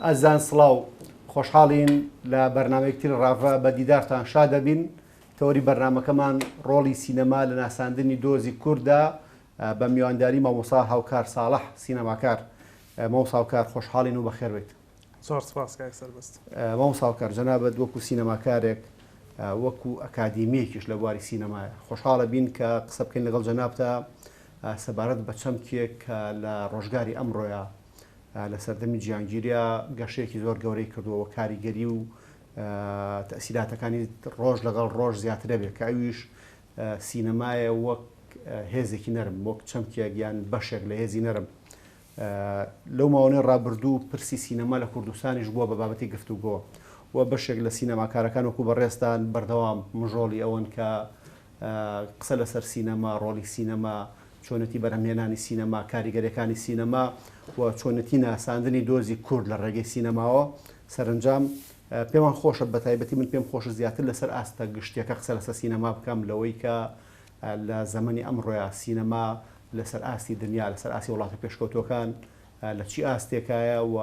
ئەزان سڵاو خۆشحاڵین لە بەرنمەیەکتر ڕاڤە بە دیدارتان شاد دەبین. تەوەری بەرنمەکەمان ڕۆڵی سینەما لە ناساندنی دۆزی کووردا بە میوانداری مامۆستا هاوکار ساڵح سینەماکار. مامۆستا هاوکار خۆشحاڵین و بەخێر بێت. زۆر سپاس کاک سەربەست. مامۆستا هاوکار جەنابەت وەکو سینەماکارێک وەکو ئەکادیمیەکیش لە بواری سینەمایە خۆشحاڵە بین کە قسە بکەین لەگەڵ جەنابتە سەبارەت بە چەمکێک کە لە ڕۆژگاری ئەمڕۆیە لە سەردەمی گیانگیریە گەشەیەکی زۆر گەورەی کردووە کاریگەری و تەسیراتەکانی ڕۆژ لەگەڵ ڕۆژ زیاترە بێت کە ئەویش سینەمایە وەک هێزێکی نەرم وەک چەمکێک یان بەشێک لە هێزی نەرم. لەو ماوەی ڕابردوو پرسی سینەما لە کوردستانیش بووە بە بابەتی گفتوگۆ و بەشێک لە سینەماکارەکان وەکو بەڕێستان بەردەوام مژۆڵی ئەوەن کە قسە لەسەر سینەما ڕۆڵی سینەما چۆنەتی بەرهەمهێنانی سینەما کاریگەریەکانی سینەما و چۆنەتی ناساندنی دۆزی کورد لە ڕێگەی سینەماوە سەرنجام پێمان خۆشە بە تایبەتی من پێم خۆشە زیاتر لەسەر ئاستە گشتیەکە قسە لەسەر سینەما بکەم لەوەی کە لە زەمەنی ئەمڕۆیە سینەما لەسەر ئاستی دنیا لەسەر ئاسی وڵاتە پێشکەوتوەکان لە چی ئاستێکایە و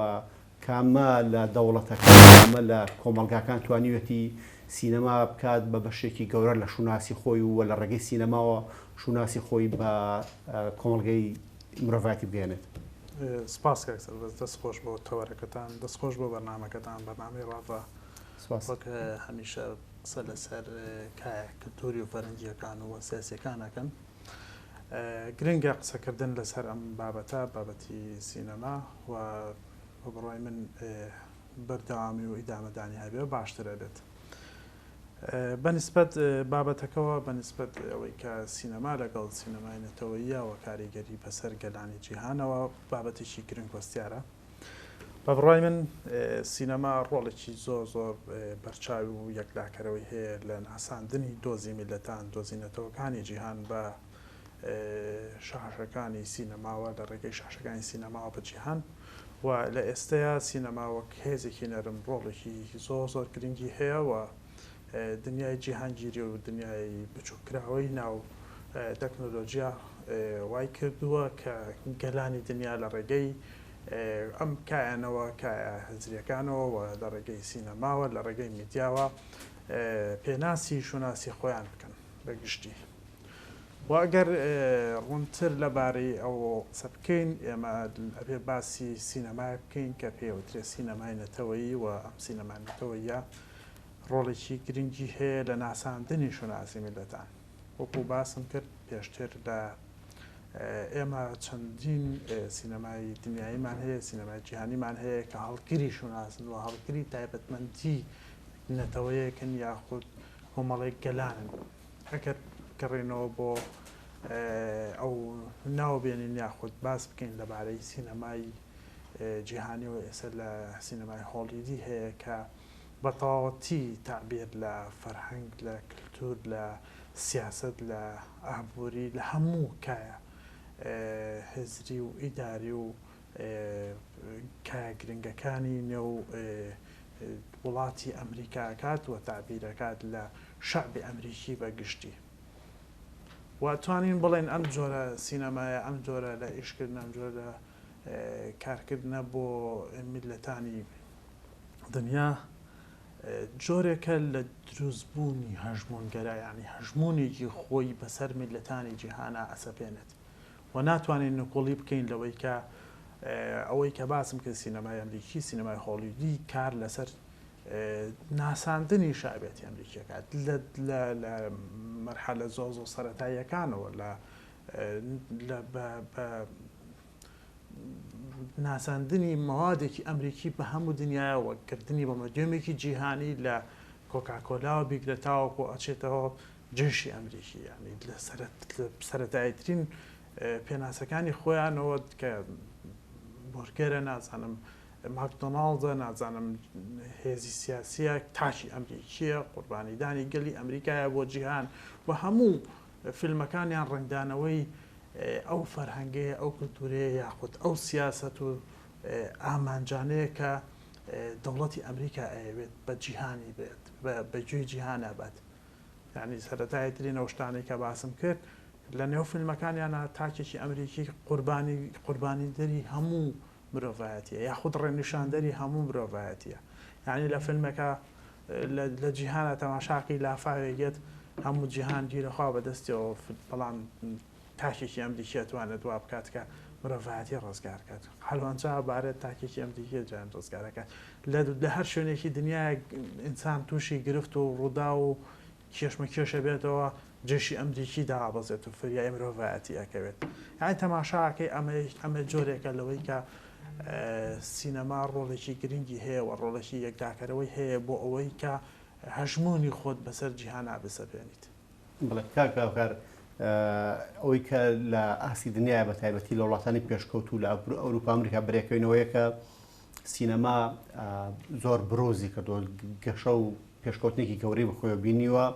کامە لە دەوڵەتەکە لە کۆمەلگاکان توانیوەتی سینەما بکات بە بەشێکی گەورە لە شوناسی خۆی و لە ڕێگەی سینەماوە شوناسی خۆی بە کۆمەلگەی مرۆڤایەتی بگەێنێت. سپاس کاک سەربەست دەستخۆش بۆ تەوەرەکەتان دەستخۆش بۆ بەرنامەکەتان بەرنامەی ڕاڤە وەک هەمیشە قسە لەسەر کلتوری و فەرهەنگیەکان و سیاسیەکانەکەن. گرنگە قسەکردن لەسەر ئەم بابەتە بابەتی سینەما و بڕای من بەردەوامی و ئیدامەدانی هەبێ باشترە بێت. بەنسبەت بابەتەکەەوە بەنسبەت ئەوەی کە سینەما لەگەڵ سینەمای نەتەوەییە و کاریگەری بەسەر گەلانی جیهانەوە بابەتێکی گرنگ وەستیارە. بە بڕای من سینەما ڕۆڵێکی زۆر بەرچاوی و یەکلاکەرەوەی هەیە لە ناساندنی دۆزی میلەتان دۆزی نەتەوەکانی جیهان بە شاشەکانی سینەماوە لە ڕێگەی شاشەکانی سینەماوە بە جیهان و لە ئێستەیە سینەما وەک هێزێکی نەرم ڕۆڵێکی زۆر گرنگی هەیە و دنیای جیهانگیری و دنیای بچووکراوەی ناو تەکنۆلۆژیا وای کردووە کە گەلانی دنیا لە ڕێگەی ئەم کایانەوە کایە هەزریەکانەوە و لە ڕێگەی سینەماوە لە ڕێگەی میدیاوە پێناسی شوناسی خۆیان بکەن بەگشتی. و ئەگەر ڕوونتر لەبارەی ئەو قسە بکەین ئێمە ئەبێ باسی سینەمای بکەین کە پێوترێ سینەمای نەتەوەیی و ئەم سینەمای نەتەوەییە ڕۆڵێکی گرنگی هەیە لە ناساندنی شوناسی میلەتان. وەکو باسم کرد پێشتر لە ئێمە چەندین سینەمای دنیاییمان هەیە سینەمای جیهانیمان هەیە کە هەڵگری شوناسن و هەڵگری تایبەتمەندی نەتەوەیەکن یاخود کۆمەڵێک گەلانن. ئەگەر گەڕێنەوە بۆ ئەو ناوبێنین یاخود باس بکەین لەبارەی سینەمای جیهانی و ئێستا لە سینەمای هۆلیوودی هەیە کە بە تەواوەتی تعبیر لە فەرهەنگ لە کلتور لە سیاست لە ئابووری لە هەموو کایە هێزری و ئیداری و کایە گرنگەکانی نێو وڵاتی ئەمریکاکات و تعبیرەکات لە شەعبی ئەمریکی بەگشتی. واتوانین بڵێن ئەم جۆرە سینەمایە ئەم جۆرە لە ئیشکردن ئەم جۆرە کارکردنە بۆ میلەتانی دنیا جۆرێکە لە دروستبوونی هەژمونگەرە ینی هەژمونێکی خۆی بەسەر میلەتانی جیهانە ئەسەپێنێت و ناتوانین نقۆڵی بکەین لەوەی کە ئەوەی کە باسم کرد سینەمای ئەمریکی سینەمای هۆلیوودی کار لەسەر ناساندنی شایبەتی ئەمریکیەکات لە مەرحەلە زۆر سەرەتاییەکانەوە لە ناساندنی مەوادێکی ئەمریکی بە هەموو دنیاەوە کردنی بە مەدیۆمێکی جیهانی لە کۆکاکۆلاوە بیگرێتاوەکو ئەچێتەوە جێشی ئەمریکی ینی لە سەرەتاییترین پێناسەکانی خۆیانەوە کە بۆرگەرە نازانم ماکدۆناڵدە نازانم هێزی سیاسیە تاکی ئەمریکیە قوربانیدانی گەلی ئەمریکایە بۆ جیهان و هەموو فیلمەکانیان ڕنگدانەوەی ئەو فەرهەنگەیە ئەو کلتورەیە یاخود ئەو سیاست و ئامانجانەیە کە دەوڵەتی ئەمریکا ئەوێت بە جیهانی بێت بەگوێی جیهانە بێت. یعنی سەرەتاییترین ئەو شتانەی کە باسم کرد لە نێو فیلمەکانیانە تاکێکی ئەمریکی قوربانی دەری هەموو مرۆڤایەتیە یاخود ڕێنیشاندەری هەموو مرۆڤایەتیە یعنی لە فیلمەکە لە جیهانە تەماشاقی لافاوێگێت هەموو جیهان گیرەخوا بەدەستیەوە بەڵام تاکێکی ئەم دیکێتوانێت وا بکات کە مرۆڤایەتی ڕزگارکات هەڵوانجا بارێت تاکێکی ئەم دیکێ جیان ڕزگارەکات لە هەر شوێنێکی دنیای ئینسان تووشی گرفت و ڕوودا و کێشمە کێشە بێتەوە جێشی ئەمریکی دابەزێت و فریای مرۆڤایەتی ئەکەوێت یان تەماشاکەی ئەمە جۆرێکە لەوەی کە سینەما ڕۆڵێکی گرنگی هەیە و ڕۆڵێکی یەکداکەرەوەی هەیە بۆ ئەوەی کە هەژمونی خۆت بەسەر جیهانا بسەپێنیت بڵێ کاکار ئەوەی کە لە ئاسی دنیای بە تایبەتی لە وڵاتانی پێشکەوت و لە ئەوروپا ئەمریکا بڕێکەوەیەوەیە کە سینەما زۆر برۆزی کردو گەشە و پێشکەوتنێکی گەورەی بەخۆی بینیوە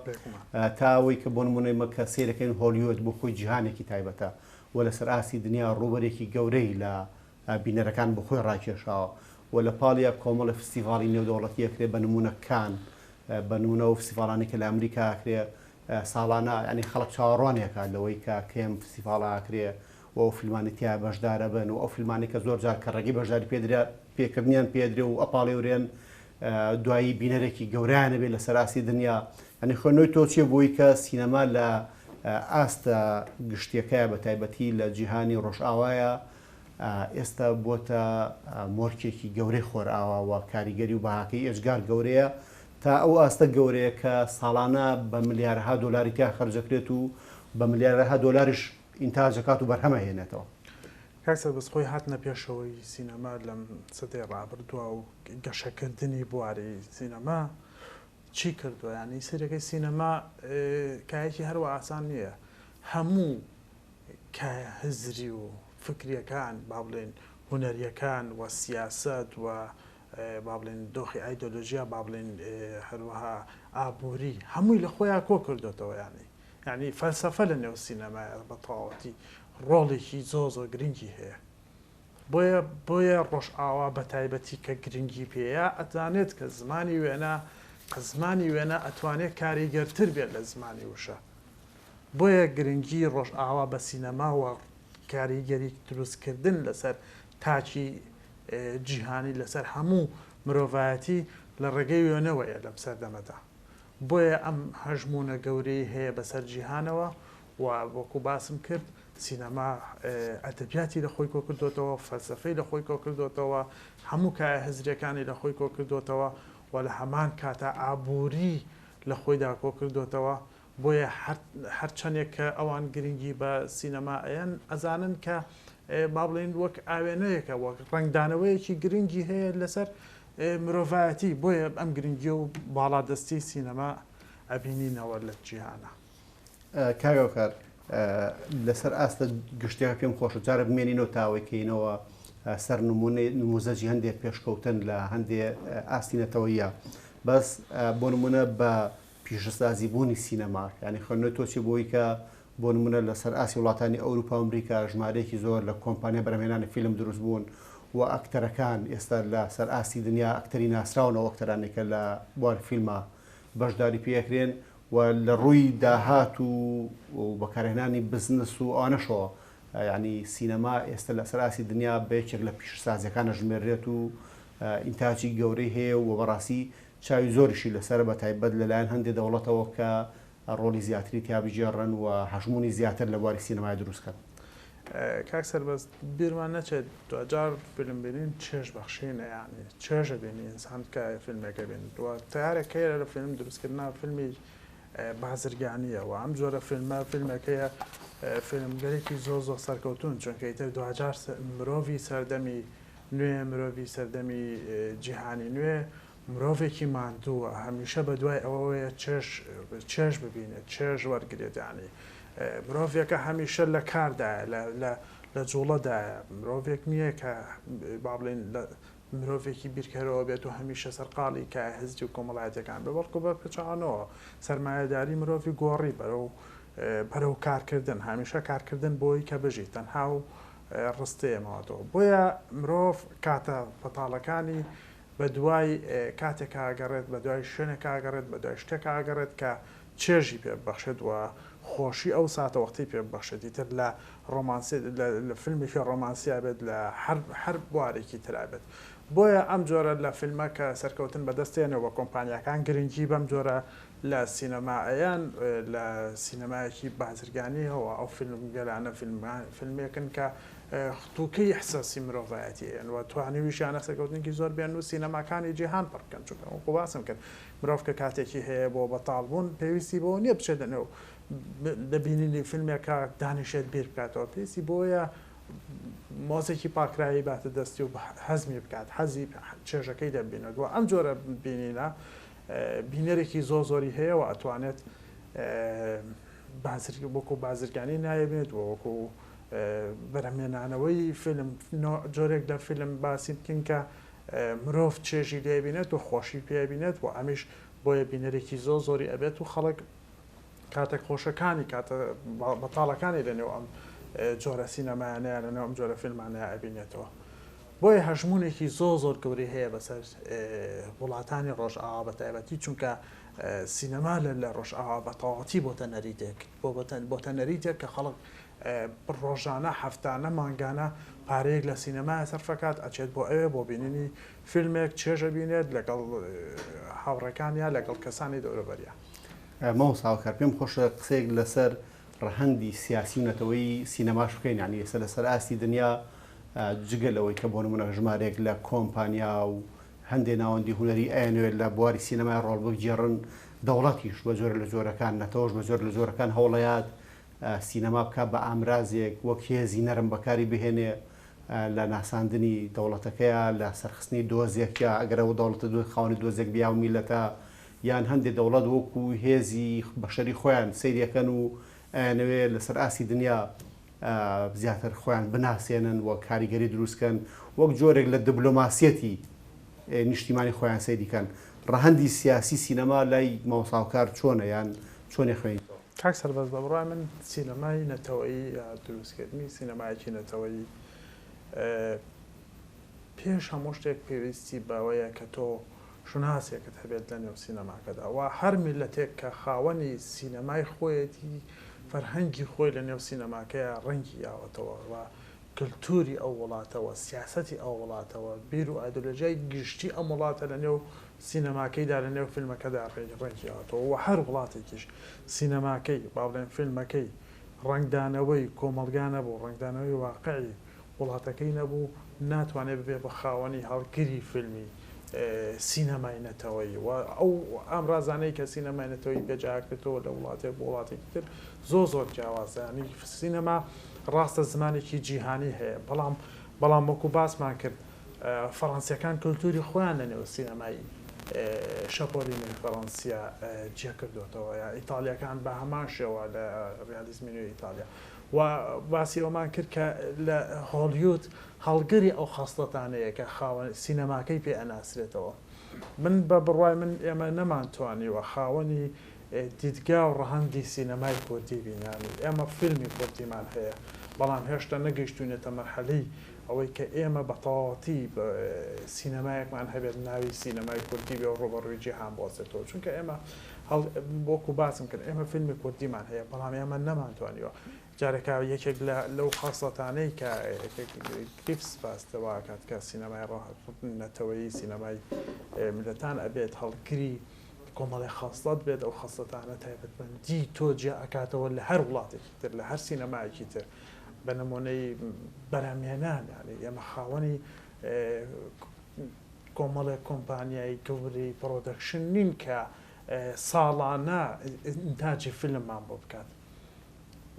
تا ئەوەی کە بۆ نمونەی مەکە سیرەکەین هۆلیوود بۆ خۆی جیهانێکی تایبەتە و لەسەر ئاسی دنیا ڕوبەرێکی گەورەی لە بینەرەکان بۆ خۆی ڕاکێشاوە و لە پاڵیا کۆمەڵە فستیڤاڵی نێودەوڵەتی ئەکرێ بە نمونە کان بە نمونە و فستیڤاڵانی کە لە ئەمریکا ئەکرێ ساڵانە ینی خەڵک چاوەڕوانێکە لەوەی کە کێم فستیڤاڵە ئاکرێ و ئەو فیلمانی تیا بەشدارە بن و ئەو فیلمانی کە زۆر جار کە ڕێگەی بەشداری پێکردنیان پێدرێ و ئەپاڵێورێن دوایی بینەرێکی گەورانە بێت لە سەراسی دنیا ئەنی خۆنەوەی تۆ چیە بۆی کە سینەما لە ئاستە گشتیەکەیە بە تایبەتی لە جیهانی ڕۆژئاوایە ئێستا بۆتە مۆرکێکی گەورەی خۆرئاوە کاریگەری و بەهاکەی ئێجگار گەورەیە تا ئەو ئاستە گەورەیە کە ساڵانە بە ملیارها دۆلاری تیا خەرجەکرێت و بە ملیارها دۆلاریش ئینتاجەکات و بەرهەمە هێنێتەوە. کاکسە بەس خۆی هاتنە پێشەوەی سینەما لەم سەدەی ڕابردووە و گەشەکردنی بواری سینەما چی کردووە ینی سیرەکەی سینەما کایەکی هەروە ئاسان نییە هەموو کایە هزری و فکریەکان با بڵێن هونەریەکان و سیاست و با بڵێن دۆخی ئایدۆلۆژیا با بڵێن هەروەها ئابووری هەمووی لە خۆیان کۆ کردوێتەوە ینی فەلسەفە لە نێو سینەمایە بە تەواوەتی ڕۆڵێکی زۆر گرنگی هەیە بۆیە ڕۆژئاوا بە تایبەتی کە گرنگی پێەیە ئەتوانێت کە زمانی وێنە ئەتوانێت کاریگەرتر بێت لە زمانی وشە بۆیە گرنگی ڕۆژئاوا بە سینەماوە کاریگەری دروستکردن لەسەر تاچی جیهانی لەسەر هەموو مرۆڤایەتی لە ڕێگەی وێنەوەیە لەم سەردەمەدا بۆیە ئەم هەژمونە گەورەی هەیە بەسەر جیهانەوە و وەکو باسم کرد سینەما ئەدەبیاتی لە خۆی کۆ کردوێتەوە فەلسەفەی لە خۆی کۆ کردوێتەوە هەموو کایە هزرەکانی لە خۆی کۆ کردوێتەوە و لە هەمان کاتە ئابووری لە خۆیدا کۆ کردوێتەوە بۆیە هەرچەندێک کە ئەوان گرنگی بە سینەما ئەیان ئەزانن کە با بڵێن وەک ئاوێنەیەکە وەک ڕنگدانەوەیەکی گرنگی هەیە لەسەر مرۆڤایەتی بۆیە ئەم گرنگی و باڵادەستی سینەما ئەبینینەوە لە جیهانە. کاگەوکار لەسەر ئاستە گشتێکە پێم خۆشە جارە بمێنینەوە تاوەکەینەوە سەر نموزەجی هەندێک پێشکەوتن لە هەندێک ئاستینەتەوەیە بەس بۆ نمونە بە پیشەسازی بوونی سینەما ینی خوێندنەوەی تۆچی بۆی کە بۆ نمونە لەسەر ئاسی وڵاتانی ئەوروپا و ئەمریکا ژمارەیەکی زۆر لە کۆمپانیا بەرهەمهێنانی فیلم دروست بوون و ئەکتەرەکان ئێستا لە سەر ئاسی دنیا ئەکتەری ناسراونەوە ئەکتەرانێکە لە بوار فیلمە بەشداری پێکرێن و لە ڕووی داهات و بەکارهێنانی بزنس و ئەوانەشەوە ینی سینەما ئێستا لە سەر ئاسی دنیا بەیەکێک لە پیشەسازیەکانە ژمێرێت و ئینتاجی گەورەی هەیە و بەڕاستی چاوی زۆریشی لەسەر بە تایبەت لەلایەن هەندێک دەوڵەتەوە کە ڕۆلی زیاتری تیابیجێڕن و هەژمونی زیاتر لە بواری سینەمای دروستکەن. کاکسەر بەس بیرمان نەچێت دوجار فیلم بینین چێژ بەخشینە یعنی چێژە بینی ئینسان کە فیلمێکە بین تارێکەیە لە فیلم دروستکردنا فیلمی بازرگانیە و ئەم جۆرە فیلمەکەیە فیلمگەرێکی زۆر سەرکەوتون چونکە ئیتر دوجار مرۆڤی سەردەمی نوێ مرۆڤی سەردەمی جیهانی نوێ مرۆڤێکی ماندووە هەمیشە بە دوای ئەوەیە چێژ ببینێت چێژ وەرگێت ینی مرۆڤێکە هەمیشە لە کاردایە لە جوڵەدایە مرۆڤێک نییە کە با بڵێن مرۆڤێکی بیرکەرەوە بێت و هەمیشە سەرقاڵی کە هەزی و کۆمەڵایەتەکان بە بەڵکو بە پچانەوە سەرمایەداری مرۆڤی گۆڕی بەرەو کارکردن هەمیشە کارکردن بۆی کە بژیت تەنها و ڕستەیەمەوەتەوە بۆیە مرۆڤ کاتە پەتاڵەکانی بە دوای کاتێک کاگەڕێت بە دوای شوێنە کاگەڕێت بە دوای شتێک کاگەڕێت کە چێژی پێ بەخشێت وە خۆشی ئەو ساتە وەختی پێ بەخشە دیتر لە ڕۆمانسی لە فیلمێکی ڕۆمانسیا بێت لە هەر بوارێکی ترابێت بۆیە ئەم جۆرە لە فیلمە کە سەرکەوتن بەدەستێنەوە کۆمپانیەکان گرنگی بەم جۆرە لە سینەمایان لە سینەمایەکی بازرگانیەوە ئەو فیلم گەلانە فیلمێکن کە خطووکەی حساسی مرۆڤایەتیەوە توانیویشیانە سەرکەوتنێکی زۆر بێن و سینەماکانی جیهان پڕکەن چونکە وەکو باسم کرد مرۆڤ کە کاتێکی هەیە بۆ بەتاڵبوون پێویستی بۆ نییە بچێت دەنێو دەبینینی فیلمێکە دانیشێت بیر بکاتەوە پێویستی بۆیە مۆزێکی پاکرایی باتە دەستی و حەزمی بکات حەزی چێژەکەی دەبینەوە ئەم جۆرە بینینە بینەرێکی زۆری هەیە و ئەتوانێت وەکو بازرگانی نایبێت وەکو بەرهەمێنانەوەی فیلم جۆرێک لە فیلم باسی بکەین کە مرۆڤ چێژی لێبینێت و خۆشی پێبینێت و ئەمیش بۆیە بینەرێکی زۆری ئەبێت و خەڵک کاتە خۆشەکانی کاتە بەتاڵەکانی لەنێو ئەم جۆرە سینەمایانەیە لەنێو ئەم جۆرە فیلمانەیە ئەبینێتەوە بۆیە هەژمونێکی زۆر گەوری هەیە بەسەر وڵاتانی ڕۆژئاوا بە تایبەتی چونکە سینەما لە ڕۆژئاوا بە تەواوەتی بۆتە نەریتێک بۆتە نەریتێک کە خەڵک ڕۆژانە هەفتانە مانگانە پارەیەک لە سینەمای سەرفەکات ئەچێت بۆ ئەوێ بۆ بینینی فیلمێک چێژە بینێت لەگەڵ هاوڕەکانیان لەگەڵ کەسانی دەوروبەریە ماوەساوکار پێم خۆشە قسەیەک لەسەر ڕەهەندی سیاسی و نەتەوەی سینەماش بکەین یعنی ئێستا لەسەر ئاستی دنیا جگەلەوەی کە بۆ نمونە ژمارێک لە کۆمپانیا و هەندێک ناوەندی هونەری ئەیانوێت لە بواری سینەمای ڕۆڵبگێڕن دەوڵەتیش بە جۆرە لە جۆرەکان نەتەوەش بە جۆر لە جۆرەکان هەوڵەیات سینەما بکات بە ئامرازێک وەک هێزی نەرم بەکاری بهێنێ لە ناساندنی دەوڵەتەکەیە لە سەرخستنی دۆزێکە ئەگەرەوە دەوڵەتە خاوەنی دۆزێک بیا و میلەتە یان هەندێک دەوڵەت وەکو هێزی بەشەری خۆیان سەیریەکەن و ئەیانەوێت لەسەر ئاسی دنیا زیاتر خۆیان بناسێنن و کاریگەری دروستکەن وەک جۆرێک لە دیبلۆماسیەتی نیشتیمانی خۆیان سەیریکەن ڕەهەندی سیاسی سینەما لای ماوەساوکار چۆنە یان چۆنی خوێن کاک سەربەز بە بڕای من سینەمای نەتەوەیی دروستکردنی سینەمایەکی نەتەوەیی پێش هەموو شتێک پێویستی بەوەیە کە تۆ شوناسێکت هەبێت لە نێو سینەماکەدا و هەر میلەتێک کە خاوەنی سینەمای خۆیەتی فەرهەنگی خۆی لە نێو سینەماکەیە ڕەنگی یاوەتەوە و کللتوری ئەو وڵاتەوە سیاسەتی ئەو وڵاتەوە بیر و ئایدۆلۆژیای گشتی ئەم وڵاتە لە نێو سینەماکەیدا لە نێو فیلمەکەدا ڕێنگی یاوەتەوە و هەر وڵاتێکیش سینەماکەی با بڵێن فیلمەکەی ڕنگدانەوەی کۆمەلگانە بوو ڕنگدانەوەی واقعی وڵاتەکەی نەبوو ناتوانێت ببێ بە خاوەنی هەڵگری فیلمی سینەمای نەتەوەی و ئەو ئامرازانەی کە سینەمای نەتەوەی پێجاکرێتەوە لە وڵاتێک بۆ وڵاتێکی تر زۆر جیاوازانی سینەما ڕاستە زمانێکی جیهانی هەیە بەڵام وەکو باسمان کرد فەڕەنسیەکان کللتوری خۆیان لە نێو سینەمایی شەپۆلینی فەڕەنسیا جێ کردوێتەوە یا ئیتالیەکان بە هەمان شێوە لە ڕیالیزمی نوێی ئیتالیا و باسی ئەومان کرد کە لە هۆلیوود هەڵگەری ئەو خاستەتانەیە کە خاوەن سینەماکەی پێ ئەناسرێتەوە من بە بڕوای من ئێمە نەمانتوانیوە خاوەنی دیدگا و ڕەهەندی سینەمای کوردی بینانی ئێمە فیلمی کوردیمان هەیە بەڵام هێشتا نەگەیشتوونێتە مەرحەلەی ئەوەی کە ئێمە بە تەواوەتی سینەمایەکمان هەبێت ناوی سینەمای کوردی بێ و ڕۆبەڕووی جیهان بوەستێتەوە چونکە ئێمە بۆکو باسم کرد ئێمە فیلمی کوردیمان هەیە بەڵام ئێمە نەمانتوانیوە جارێکا یەکێک لەو خاستەتانەی کە کریپس باستەواکات کە سینەمای ڕاهاتنەتەوەی سینەمای میلەتان ئەبێت هەڵگری کۆمەڵی خاستات بێت ئەو خاستەتانە تایبەتمەندی تۆ جێ ئەکاتەوە لە هەر وڵاتێکی تر لە هەر سینەمایەکی تر بە نمونەی بەرهەمهێنان یعنی ئێمە خاوەنی کۆمەڵێک کۆمپانیای گەوری پرۆدەکشن نین کە ساڵانە ئینتاجی فیلممان بۆ بکات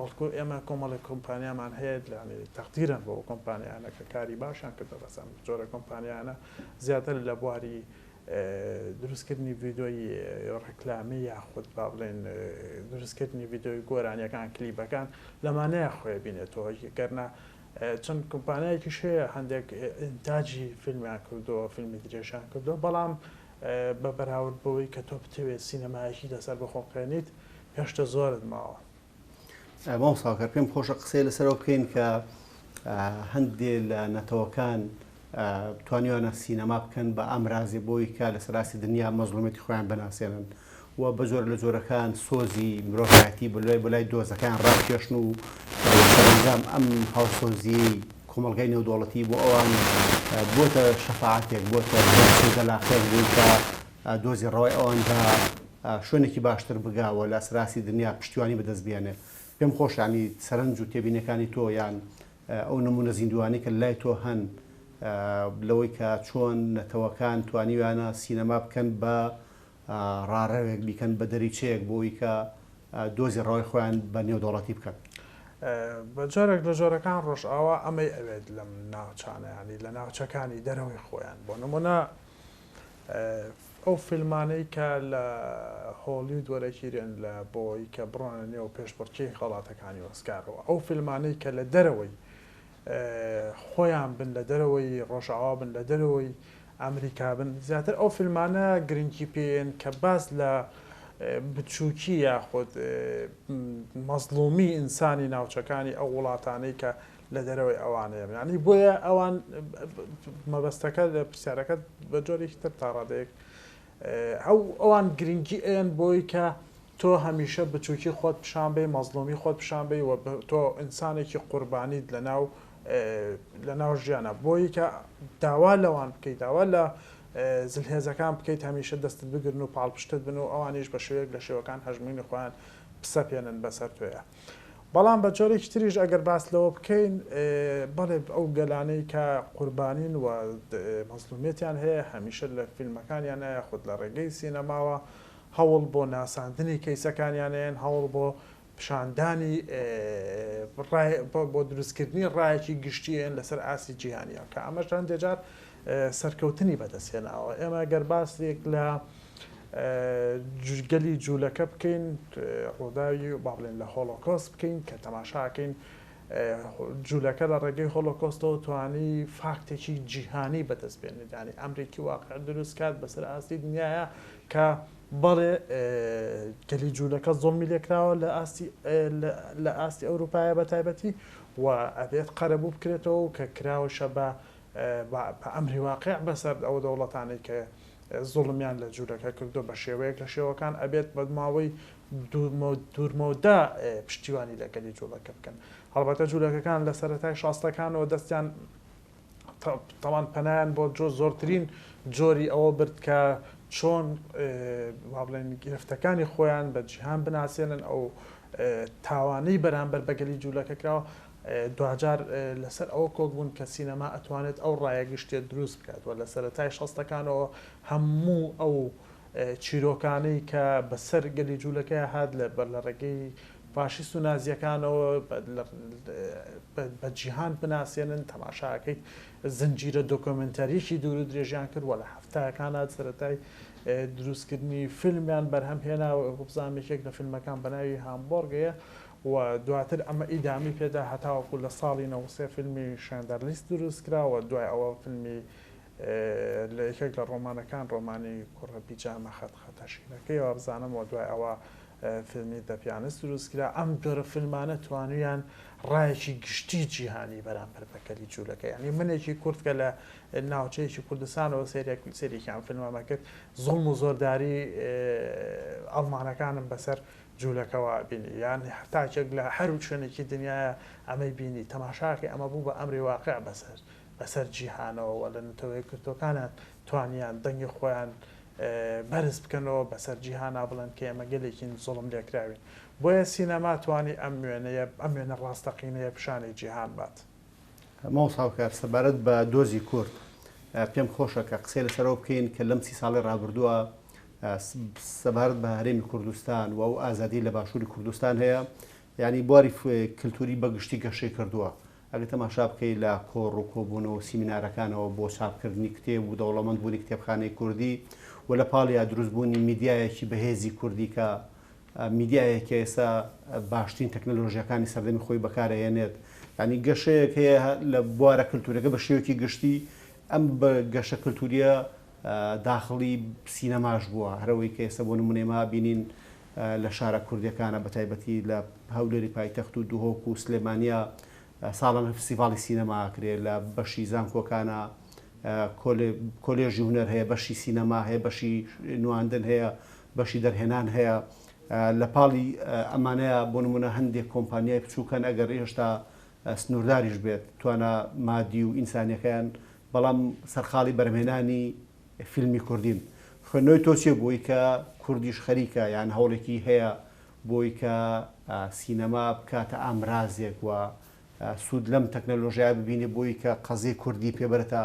بەڵکو ئێمە کۆمەڵی کۆمپانیامان هەیە تەقدیرن بۆ کۆمپانیانە کە کاری باشیان کردە بەسەم جۆرە کۆمپانیانە زیاتر لە بواری دروستکردنی ڤیدۆی ڕێکلامی یاخود با بڵێن دروستکردنی ڤیدۆی گۆرانیەکان کلیپەکان لەمانەیە خۆی بینێتەوە گەرنا چەند کۆمپانیایەکیش هەیە هەندێک ئینتاجی فیلمیان کردووە فیلمی درێژیان کردووە بەڵام بە بەراورد بەوەی کە تۆ بتەوێت سینەمایەکی لەسەر بخۆکەێنیت پێشتە زۆرت ماوە ماوەساوکار پێم خۆشە قسەی لەسەرەوە بکەین کە هەندێک لە نەتەوەکان توانیوانە سینەما بکەن بە ئامرازی بۆی کە لە سەراسی دنیا مەزڵومەتی خۆیان بەناسێنن و بە زۆر لە جۆرەکان سۆزی مرۆڤایەتی بەلای دۆزەکان ڕاکێشن و سەرنجام ئەم هاوسۆزی کۆمەڵگەی نێودوڵەتی بۆ ئەوان بۆتە شەفاعەتێک بۆتە دەلاخێک بوو کە دۆزی ڕەوای ئەواندا شوێنێکی باشتر بگاوە لە سراسی دنیا پشتیوانی بەدەستبیانێ. پێم خۆشانی سەرنج و تێبینەکانی تۆ یان ئەو نمونە زیندوانی کە لای تۆ هەن لەوەی کە چۆن نەتەوەکان توانیوانە سینەما بکەن بە ڕاڕەوێک بیکەن بە دەریچەیەک بۆی کە دۆزی ڕەوای خۆیان بە نێودوڵەتی بکەن. بە جارێک لە جۆرەکان ڕۆژئاوا ئەمەی ئەوێت لەم ناوچانەیانی لە ناوچەکانی دەرەوەی خۆیان بۆ نمونە ئەو فیلمانەی کە لە هۆلیود وەرەگیرن لە بۆی کە بڕۆنە نێو پێشبڕکێی خەڵاتەکانی ئۆسکارەوە ئەو فیلمانەی کە لە دەرەوەی خۆیان بن لە دەرەوەی ڕۆژئاوا بن لە دەرەوەی ئەمریکا بن زیاتر ئەو فیلمانە گرنگی پێن کە باس لە بچووکی یاخود مەزلومی ئینسانی ناوچەکانی ئەو وڵاتانەی کە لە دەرەوەی ئەوانەیە ینی بۆیە ئەوان مەبەستەکە لە پرسیارەکە بە جۆرێکی تر تا ڕادەیەک ئەوان گرنگی ئێن بۆی کە تۆ هەمیشە بچووکی خۆت پیشان بێ مەزلومی خۆت پیشان بێ و تۆ ئینسانێکی قوربانیت لە ناو ژیانە بۆی کە داوا لەوان بکەیت داوا لە زلهێزەکان بکەیت هەمیشە دەستت بگرن و پاڵپشتت بن و ئەوانیش بە شێوەیەک لە شێوەکان هەژمینی خۆیان پسەپێنن بەسەر تۆیە. بەڵام بە جۆرێکی تریش ئەگەر باس لەوە بکەین بەڵێ ئەو گەلانەی کە قوربانین و مەزلومیەتیان هەیە هەمیشە لە فیلمەکانیان یاخود لە ڕێگەی سینەماوە هەوڵ بۆ ناساندنی کەیسەکانیانیان هەوڵ بۆ پیشاندانی بۆ دروستکردنی ڕایەکی گشتیان لەسەر ئاسی جیهانیە کە ئەمەش هەندێک سەرکەوتنی بەدەستێناوە. ئێمە گەر باسێک لە گەلی جوولەکە بکەین ڕووداوی با بڵێن لە هۆلۆکۆست بکەین کە تەماشاکەین جوولەکە لە ڕێگەی هۆلۆکۆستەوە توانی فاکتێکی جیهانی بەدەستبێنێت ینی ئەمریکی واقع دروست کات بەسەر ئاستی دنیاە کە بەڵێ گەلی جوولەکە زۆڵمی لێکراوە لە ئاستی ئەوروپایە بە تایبەتی و ئەبێت قەرەبوو بکرێتەوە و کە کراوەشە بە ئەمری واقع بەسەر ئەو دەوڵەتانەی کە زوڵمیان لە جوولەکە کردو بە شێوەیەک لە شێوەکان ئەبێت بە ماوەی دوورمەوەدا پشتیوانی لە گەلی جوولەکە بکەن. هەڵبەتە جوولەکەکان لە سەرەتای شاستەکانەوە دەستیان تەوان پەنایان بۆ زۆرترین جۆری ئەوە برد کە چۆن بڵێن گرفتەکانی خۆیان بە جیهان بناسیێنن ئەو تاوانەی بەرامبەر بە گەلی جوولەکە کراوە دوجار لەسەر ئەوە کۆک بوون کە سینەما ئەتوانێت ئەو ڕایە گشتێت دروست بکات و لە سەرەتای شەستەکانەوە هەموو ئەو چیرۆکانەی کە بەسەر گەلی جوولەکەی هات لە ڕێگەی فاشیست و نازیەکانەوە بە جیهان بناسیێنن تەماشاکەیت زنجیرە دۆکۆمنتەریەکی دوور و درێژیان کرد و لە هەفتەکانات سەرەتای دروستکردنی فیلمیان بەرهەم هێناوە بزانێکێک لە فیلمەکان بەناوی هامبۆرگەیە و دواتر ئەمە ئیدامی پێدا هەتاوەکو لە ساڵی 93 فیلمی شاندەرلیست دروست کراوە دوای ئەوە فیلمی لە یەکێک لە ڕۆمانەکان ڕۆمانی کوڕە بیجامە خەتەشینەکەیەوە بزانم و دوای ئەوە فیلمی دە پیانست دروست کرا ئەم جۆرە فیلمانە توانیان ڕایەکی گشتی جیهانی بەرامبەر بە گەلی جوولەکە ینی منێکی کورد کە لە ناوچەیەکی کوردستانەوە سێریەکیان فیلمەمە کرد زوڵم و زۆرداری ئەڵمانەکانم بەسەر جوولەکەەوە بینی یان هەتاکێک لە هەر شوێنێکی دنیاە ئەمەی بینی تەماشاکە ئەمە بوو بە ئەمری واقع بەسەر جیهانەوە و لە نەتەوەی کردەکانە توانیان دەنگی خۆیان بەرز بکەنەوە بەسەر جیهانا بڵند کە ئێمە گەلێکین زوڵم لێکراوین بۆیە سینەما توانی ئەم وێنە ڕاستەقینەیە پیشانەی جیهان بات. ماوساوکار سەبارەت بە دۆزی کورد پێم خۆشە کە قسەی لەسەرەوە بکەین کە لەم 30 ساڵی ڕابردووە سەبارەت بە هەرێمی کوردستان و ئەو ئازادی لە باشووری کوردستان هەیە ینی بواری کللتوری بەگشتی گەشەی کردووە ئەگە تەماشا بکەی لە کۆڕ و کۆبوونەوە سیمینارەکانەوە بۆ چاپکردنی کتێب و دەوڵەمەندبوونی کتێبخانەی کوردی و لە پاڵیا دروستبوونی میدیایەکی بەهێزی کوردی کە میدیایەکە ئێستا باشترین تەکنەلۆژیەکانی سەردەمی خۆی بەکارهێنێت ینی گەشەیەک هەیە لە بوارە کللتورەکە بە شێوەیەکی گشتی ئەم بە گەشە کللتوریە داخڵی سینەماش بووە هەرەوەی کە ئێستا بۆ نمونێما بینین لە شارە کوردیەکانە بە تایبەتی لە هەولێری پایتەخت و دوهۆک و سلێمانیا ساڵانە فستیڤاڵی سینەما کرێت لە بەشی زانکۆکانە کۆلێژی هونەر هەیە بەشی سینەما هەیە بەشی نواندن هەیە بەشی دەرهێنان هەیە لە پاڵی ئەمانەیە بۆ نمونە هەندێک کۆمپانیای بچووکەن ئەگەر هێشتا سنوورداریش بێت توانە مادی و ئینسانیەکەیان بەڵام سەرخاڵی بەرهێنانی فیلمی کوردین خوێندنەوەی تۆ چێ بۆی کە کوردیش خەریکە یان هەوڵێکی هەیە بۆی کە سینەما بکاتە ئامرازێک و سوود لەم تەکنەلۆژیای ببینێ بۆی کە قەزەی کوردی پێبرێتە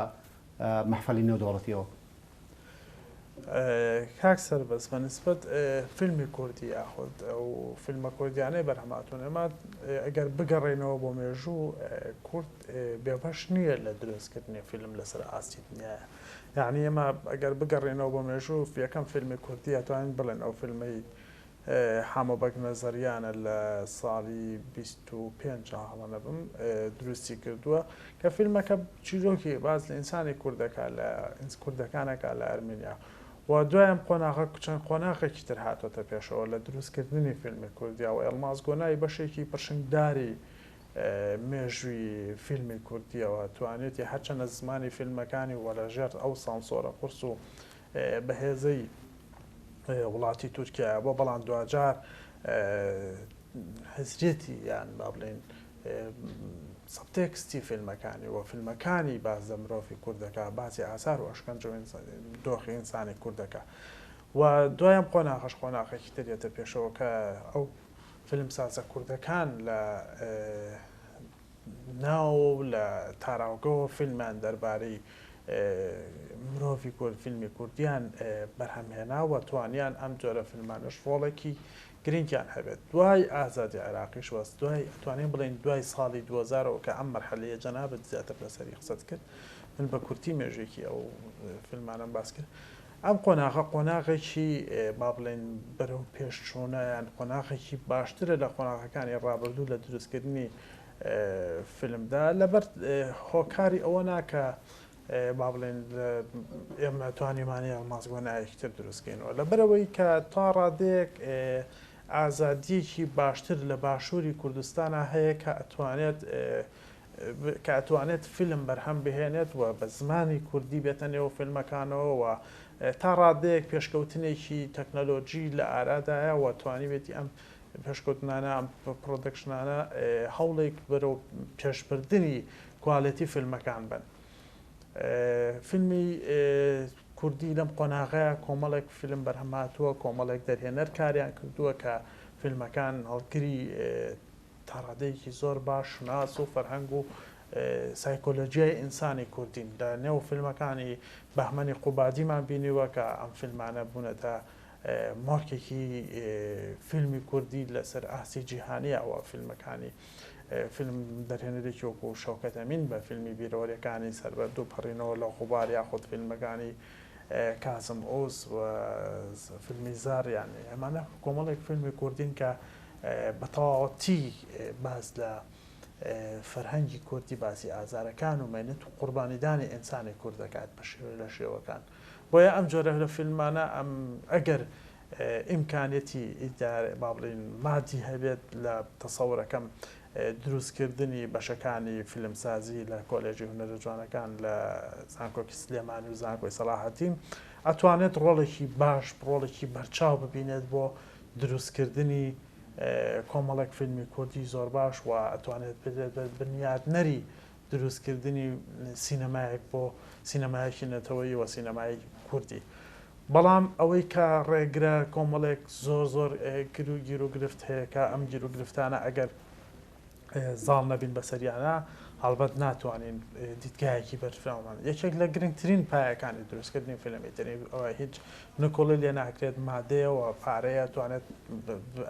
مەحفەلی نێودەوڵەتیەوە. کاک سەربەز بەنسبەت فیلمی کوردی یاخود ئەو فیلمە کوردیانەی بەرهەماتون ئێمە ئەگەر بگەڕێنەوە بۆ مێژوو کورد بێبەش نییە لە دروستکردنی فیلم لەسەر ئاستی دنیاە. یعنی ئێمە ئەگەر بگەڕێنەوە بۆ مێژوو یەکەم فیلمی کوردی ئەتوانین بڵێن ئەو فیلمەی حامەبەک نەزەریانە لە ساڵی 25 هەڵە نەبم دروستی کردووە کە فیلمەکە چیرۆکی باز لە ئینسانی کوردەکانەکە لە ئەرمینیا و دوایان قۆناغە چەند قۆناغێکی تر هاتۆتە پێشەوە لە دروستکردنی فیلمی کوردیا و ئەڵماز گۆنای بەشێکی پرشنگداری مێژووی فیلمی کوردیەوە توانێتی هەرچەنە زمانی فیلمەکانی وەلەژێر ئەو سانسۆرە قورس و بەهێزەی وڵاتی تورکیا بۆ بەڵام دوجار حزرێتی یان با بڵێن سەبتێکستی فیلمەکانی و فیلمەکانی باز لە مرۆڤی کوردەکە باسی ئاسار و ئەشکەنج دۆخی ئینسانی کوردەکە و دوایم قۆناغەش قۆناغێکی ترێتە پێشەوە کە ئەو فیلمسازە کوردەکان لە ناو لە تاراوگەوە فیلمان دەربارەی مرۆڤی کورد فیلمی کوردیان بەرهەمهێناوە توانیان ئەم جۆرە فیلمانش ڕۆڵێکی گرنگیان هەبێت دوای ئازادی عێراقیش وەست دوای توانین بڵێن دوای ساڵی 2000ەوە کە ئەم مەرحەلەیە جەنابەت زیاتر لەسەری قسەت کرد من بە کورتی مێژوێکی ئەو فیلمانم باس کرد ئەم قۆناغێکی با بڵێن بەرەو پێشچوونەیان قۆناغێکی باشترە لە قۆناغەکانی ڕابردوو لە دروستکردنی فیلمدا لەبەر هۆکاری ئەوە ناکە با بڵێن ئێمە توانیمانی ئەڵمازگۆنایەکتر دروستکەینەوە لەبەرەوەی کە تا ڕادێک ئازادیەکی باشتر لە باشووری کوردستانە هەیە کە ئەتوانێت فیلم بەرهەم بهێنێت و بە زمانی کوردی بێتە نێو فیلمەکانەوە و تا ڕادەیەک پێشکەوتنێکی تەکنەلۆجی لە ئارادایە و توانیوێتی ئەم پێشکەوتنانە ئەم پرۆدەکشنانە هەوڵێک بەرەو پێشبردننی کوالەتی فیلمەکان بن. فیلمی کوردی لەم قۆناغەیە کۆمەڵێک فیلم بەرهەماتووە کۆمەڵێک دەرهێنەر کاریان کردووە کە فیلمەکان هەڵگری تاڕادەیەکی زۆر باش شناس و فەرهەنگ و سایکۆلۆژیای ئینسانی کوردین لە نێو فیلمەکانی بەهمەنی قوبادیمان بینیوە کە ئەم فیلمانە بوونەتە مارکێکی فیلمی کوردی لەسەر ئاسی جیهانیە ئەوە فیلمەکانی فیلم دەرهێنەرێکی وەکو شەوکەت ئەمین بە فیلمی بیرۆریەکانی سەربەردوو پەڕینەوە لە غوبار یاخود فیلمەکانی کازم ئۆز و فیلمی زار یانی ئەمانە کۆمەڵێک فیلمی کوردین کە بەتەواوەتی باز لە فەرهەنگی کوردی باسی ئازارەکان و مێنێت و قوربانیدانی ئینسانی کوورد دەکات لە شێوەکان بۆیە ئەم جۆرە لە فیلمانە ئەم ئەگەر ئیمکانێتی با بڵێن مادی هەبێت لە تەسەورەکەم دروستکردنی بەشەکانی فیلمسازی لە کۆلێژی هونەرە جوانەکان لە زانکۆکی سلێمانی و زانکۆی سەلاحەتین ئەتوانێت ڕۆڵێکی باش ڕۆڵێکی بەرچاو ببینێت بۆ دروستکردنی کۆمەڵێک فیلمی کوردی زۆر باش و ئەتوانێت بنیادنەری دروستکردنی سینەمایەک بۆ سینەمایەکی نەتەوەیی و سینەمای کوردی بەڵام ئەوەی کە ڕێگرە کۆمەڵێک زۆر گیر و گرفت هەیە کە ئەم گیر و گرفتانە ئەگەر زاڵ نەبین بەسەریانە هەڵبەت ناتوانین دیتگایەکی بەرفراومان یەکێک لە گرنگترین پایەکانی دروستکردنی فیلمێتنی ئەوە هیچ نکۆڵی لێ ناکرێت مادەیەوە پارەیە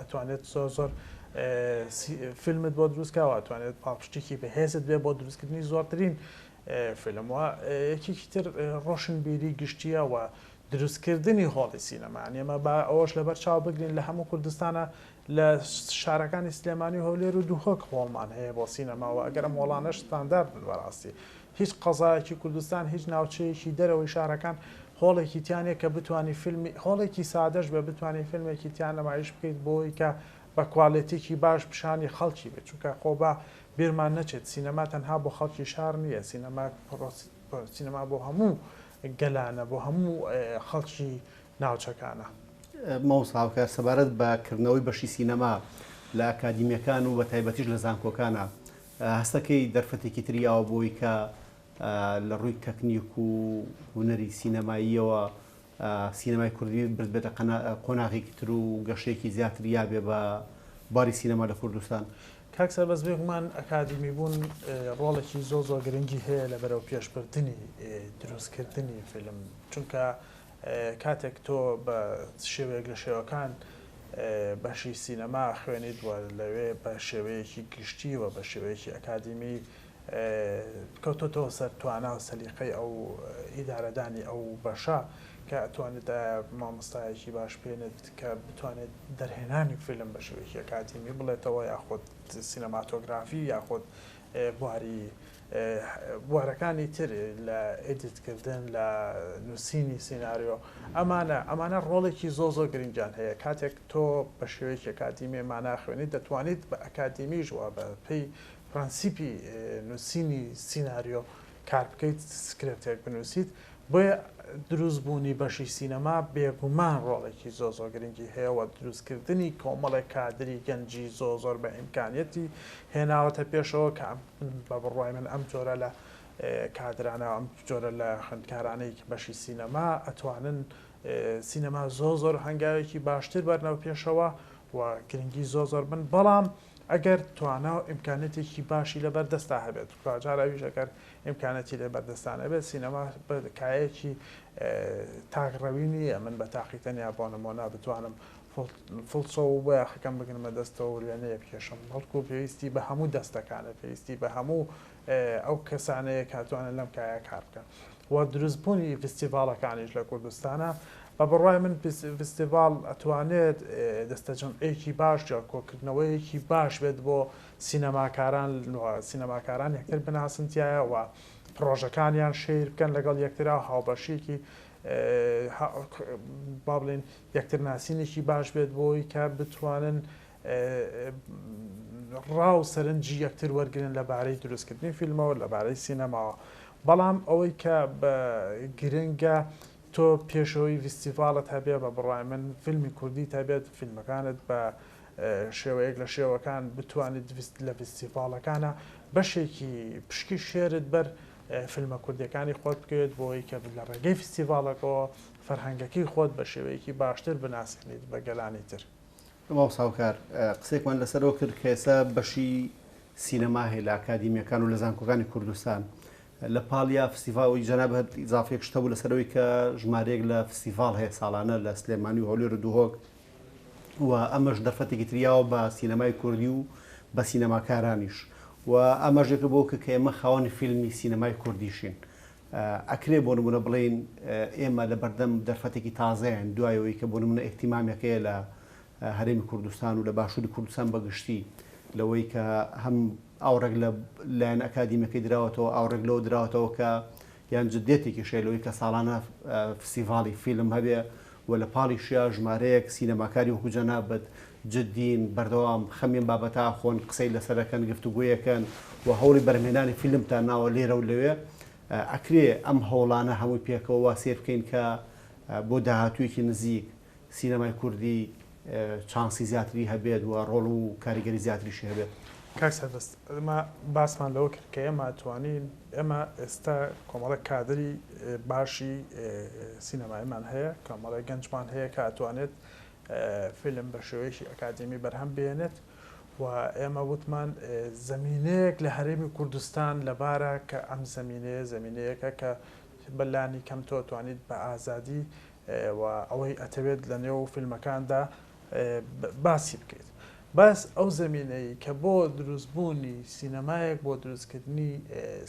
ئەتوانێت زۆر فیلمت بۆ دروستکەوە ئەتوانێت پاڵپشتێکی بەهێزت بێ بۆ دروستکردنی زۆرترین فیلمەوە یەکێکی تر ڕۆشنبیری گشتیە و دروستکردنی هۆڵی سینەمان ئێمە با ئەوەش لەبەر چاو بگرین لە هەموو کوردستانە لە شارەکانی سلێمانی هەولێر و دووهۆک هۆڵمان هەیە بۆ سینەماوە ئەگەر ئەم هۆڵانەش ستاندارد بەڕاستی هیچ قەزایەکی کوردستان هیچ ناوچەیەکی دەرەوەی شارەکان هۆڵێکی تیانێک کە بتوانانی فیلمی هۆڵێکی سادەش بە بتوانانی فیلمێکی تیان نەمایش بکەیت بۆی کە بە کوالێتێکی باش پیشانی خەڵکی بێت چونکە خۆبا بیرمان نەچێت سینەما تەنها بۆ خەڵکی شار نییە سینەما بۆ هەموو گەلانە بۆ هەموو خەڵکی ناوچەکانە ماوساوکە سەبارەت بەکردنەوەی بەشی سینەما لە ئاکادیمیەکان و بە تایبەتیش لە زانکۆکانە هەستەکەی دەرفەتێکی تریاوە بۆی کە لە ڕووی تەکنیک و هوەری سینەماییەوە سینەمای کوردی برد بێتە قۆناغێکی تر و گەشتێکی زیاتر یابێ بە باری سینەما لە کوردستان. کاکسەر بەزبێکمان ئەکادمی بوون ڕۆڵێکی زۆر گرنگی هەیە لە بەرەو پێشبردننی دروستکردنی فیلم چونکە کاتێک تۆ بە شێوەیەک لە شێوەکان بەشی سینەما خوێنیت وە لەوێ بە شێوەیەکی گشتی و بە شێوەیەکی ئەکادمی کەوتۆتەوە سەر توانە و سەلیقەی ئەو ئیدارەدانی ئەو بەشە کە ئەتوانێت مامۆستایەکی باش پێێنێت کە بتوانێت دەرهێنانی فیلم بە شێوەیەکی ئەکادمی بڵێتەوە یاخۆت سینەماتۆگرافی یاخۆت بوارەکانی تر لە ئێدیتکردن لە نووسینی سیناریۆ ئەمانە ڕۆڵێکی زۆر گرنگیان هەیە کاتێک تۆ بە شێوەیەکی ئەکادیمی ماناخوێنیت دەتوانیت بە ئەکادیمیش وە بە پێی پرەنسیپی نووسینی سیناریۆ کار بکەیت سکرێپتێک بنووسیت بۆیە دروستبوونی بەشی سینەما بێگومان ڕۆڵێکی زۆر گرنگی هەیە و دروستکردنی کۆمەڵێک کادری گەنجی زۆر بە ئیمکانیەتی هێناوەتە پێشەوە کە بە بڕوای من ئەم جۆرە لە کادرانە ئەم جۆرە لە خوێندکارانەی بەشی سینەما ئەتوانن سینەما زۆر هەنگاوێکی باشتر بەرنەوە پێشەوە و گرنگی زۆر بن بەڵام ئەگەر توانە و ئیمکانەتێکی باشی لە بەردەستا هەبێت جاراویش ئەگەر ئیمکانەتی لە بەردەستانە بێت سینەما کایەکی تاگڕەوی نییە من بە تاقیتەنیا بۆ نمۆنا بتوانم فڵسۆ و بۆ یاخەکەم بگرمە دەستەوە و لێنەیە بکێشم بەڵکو پێویستی بە هەموو دەستەکانە پێویستی بە هەموو ئەو کەسانەیە کاتوانە لەم کایە کار بکەن و دروستبوونی فستیڤاڵەکانیش لە کوردستانە بە بڕوای من فستیڤاڵ ئەتوانێت دەستەجەمعەیەکی باش یا کۆکردنەوەیەکی باش بێت بۆ سینەماکاران یەکتر بناسنتیایە و پرۆژەکانیان شیر بکەن لەگەڵ یەکترا هاوبەشێکی با بڵێن یەکتر ناسینێکی باش بێت بۆی کە بتوانن ڕاو سەرنجی یەکتر وەرگن لەبارەی دروستکردنی فیلمەوە لەبارەی سینەماوە بەڵام ئەوەی کە بە گرنگە تۆ پێشەوەی فستیڤالت هەبێ بە بڕای من فیلمی کوردی تابێت فیلمەکانت بە شێوەیەک لە شێوەکان بتوانیت لە فستیڤالەکانە بەشێکی پشکی شێرت بەر فیلمە کوردیەکانی خۆت بکەوێت بۆی کە لە ڕێگەی فستیڤالەکەەوە فەرهەنگەکەی خۆت بە شێوەیەکی باشتر بناسیێنیت بە گەلانی تر. ماوساوکار قسێکمان لەسەرەوە کرد کە ئێستا بەشی سینەما هەیە لە ئاکادیمیەکان و لە زانکۆکانی کوردستان لە پاڵیا فستیڤاڵی جەناب ئیزافێک شتە بوو لەسەرەوەی کە ژمارەیەک لە فستیڤاڵ هەیە ساڵانە لە سلێمانی و هەولێر و دووهۆک و ئەمەش دەرفەتێکی تریاوە بە سینەمای کوردی و بە سینەماکارانیش و ئەمەژێکە بۆ کە ئێمە خاوەنی فیلمی سینەمای کوردیشین ئەکرێ بۆ نمونە بڵێن ئێمە لە بەردەم دەرفەتێکی تازەیان دوایەوەی کە بۆ نمونە ئیحتیمامێکەیە لە هەرێمی کوردستان و لە باشووری کوردستان بەگشتی لەوەی کە هەم ئاوڕێک لە لایەن ئەکادیمیەکەی دراوەتەوە ئاوڕێک لەوە دراوەتەوە کە یان جدێتێکی شێلەوەی کە ساڵانە فستیڤاڵی فیلم هەبێ و لە پاڵیشیا ژمارەیەک سینەماکاری وەکو جەنابەت جددین بەردەوام خەمێن بابەتا خۆن قسەی لەسەرەکەن گفتوگویەکەن و هەوڵی بەرهێنانی فیلمتان ناوە لێرە و لەوێ ئەکرێ ئەم هەوڵانە هەمووی پێکەوە وا سێر بکەین کە بۆ داهاتوویەکی نزیک سینەمای کوردی چانسی زیاتری هەبێت و ڕۆڵ و کاریگەری زیاتریش هەبێت. کاکسەربەست ئەمە باسمان لەوە کرد کە ئێمە توانین ئێمە ئێستا کۆمەڵە کادری باشی سینەمایمان هەیە کۆمەڵی گەنجمان هەیە کە ئەتوانێت فیلم بە شێوەیەکی ئەکادمی بەرهەم بێنێت و ئێمە وتمان زمینەیەک لە هەرێمی کوردستان لەبارە کە ئەم زمینەیەکە کە بەلانی کەم تۆ توانیت بە ئازادی و ئەوەی ئەتەوێت لە نێو فیلمەکاندا باسی بکەیت. باس ئەو زمینەی کە بۆ دروستبوونی سینەمایەک بۆ دروستکردنی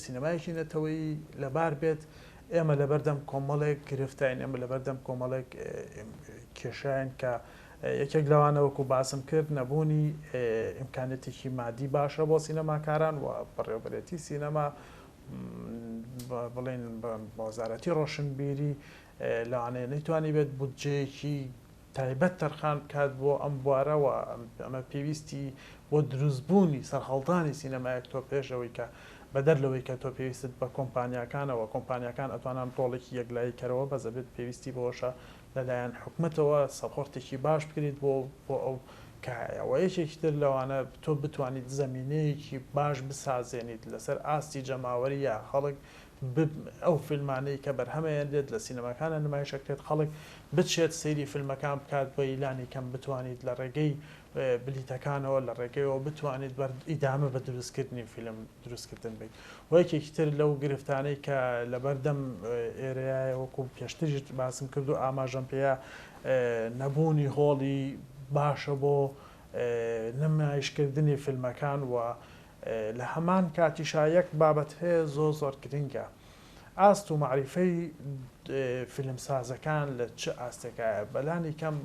سینەمایەکی نەتەوەی لەبار بێت ئێمە لەبەردەم کۆمەڵێک گرفتین ئێمە لەبەردەم کۆمەڵێک کێشایان کە یەکێک لەوانەوەکو باسم کرد نەبوونی ئیمکانەتێکی مادی باشە بۆ سینەماکاران و بەڕێوەبەرێتی سینەما بڵێن وەزارەتی ڕۆشنبیری لەوانەیە نەیتوانی بێت بودجەیەکی تایبەت تەرخان بکات بۆ ئەم بوارە و ئەمە پێویستی بۆ دروستبوونی سەرهەڵدانی سینەمایەک تۆ پێشەوەی کە بەدەر لەوەی کە تۆ پێویستت بە کۆمپانیاکانەوە کۆمپانیاکان ئەتوانان ڕۆڵێکی یەکلاییکەرەوە بەزە بێت پێویستی بۆشە لەلایەن حکوومەتەوە سەپۆرتێکی باش بکرێت بۆ ئەو کایەوە یەکێکی تر لەوانە تۆ بتوانیت زمینەیەکی باش بسازێنیت لەسەر ئاستی جەماوەری یا خەڵک ئەو فیلمانەی کە بەرهەمەیان دێت لە سینەماکانە نمایشەکرێت خەڵک بچێت سەیری فیلمەکان بکات بۆ ئیلانی کەم بتوانیت لە ڕێگەی بلیتەکانەوە لە ڕێگەیەوە بتوانیت ئیدامە بە دروستکردنی فیلم دروستکردن بێت و یەکێکی تر لەو گرفتانەی کە لەبەردەم ئێرەیە وەکو پێشتریش باسم کرد و ئاماژەم پێەیە نەبوونی هۆڵی باشە بۆ نمایشکردنی فیلمەکان و لە هەمان کاتیشا یەک بابەت هەیە زۆر گرنگە ئاست و معریفەی فیلمسازەکان لە چه ئاستێکایە بەلانی کەم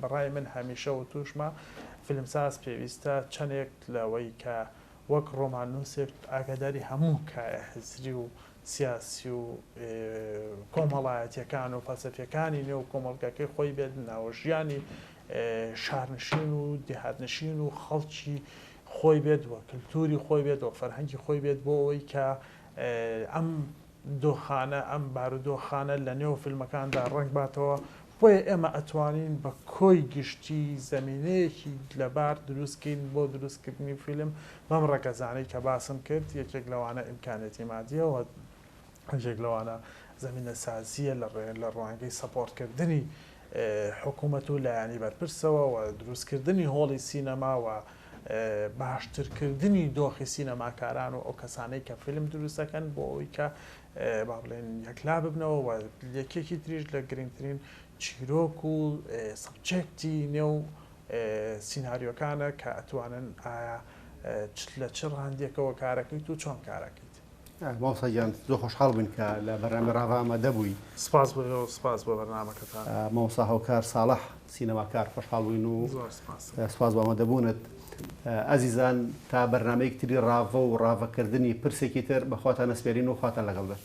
بەڕای من هەمیشە و توشمە فیلمساز پێویستە چەندێک لەوەی کە وەک ڕۆمانوسێک ئاگاداری هەموو کایە حزری و سیاسی و کۆمەڵایەتیەکان و فەلسەفیەکانی نێو کۆمەڵگەکەی خۆی بێت ناوەژیانی شارنشین و دێهاتنشین و خەڵکی خۆی بێت وە کللتوری خۆی بێت و فەرهەنگی خۆی بێت بۆ ئەوەی کە ئەم دۆخانە ئەم بارودۆخانە لە نێو فیلمەکاندا ڕنگ باتەوە بۆیە ئێمە ئەتوانین بە کۆی گشتی زمینەیەکی لەبار دروستکەین بۆ دروستکردنی فیلم بەم ڕێگەزانەی کە باسم کرد یەکێک لەوانە ئیمکانێتی مادیەوە یەکێک لەوانە زمینە سازیە لە ڕوانگەی سەپۆرتکردنی حکوومەت و لایەنی بەرپرسەوە و دروستکردنی هۆڵی سینەما و باشترکردنی دۆخی سینەماکاران و ئەو کەسانەی کە فیلم دروستەکەن بۆ ئەوی کە با بڵێن یەکلا ببنەوە و یەکێکی تریش لە گرنگترین چیرۆک و سەبجێکتی نێو سیناریۆکانە کە ئەتوانن ئایا لە چ ڕاندێکەوە کارەکەیت و چۆن کارەکەیت. ماوسەجان زۆر خۆشحاڵ بووین کە لە بەرنامە ڕاوا ئامادە بووی. سپاس بۆ بەرنامەکەتان. ماوسا هاوکار ساڵح سینەماکار خۆشحاڵ بووین و سپاس بۆ ئامادەبوونت. ئازیزان تا بەرنامەیەک تری ڕاوە و ڕاوەکردنی پرسێکی تر بەخواتان نەسپێرین و خواتان لەگەڵ بێت.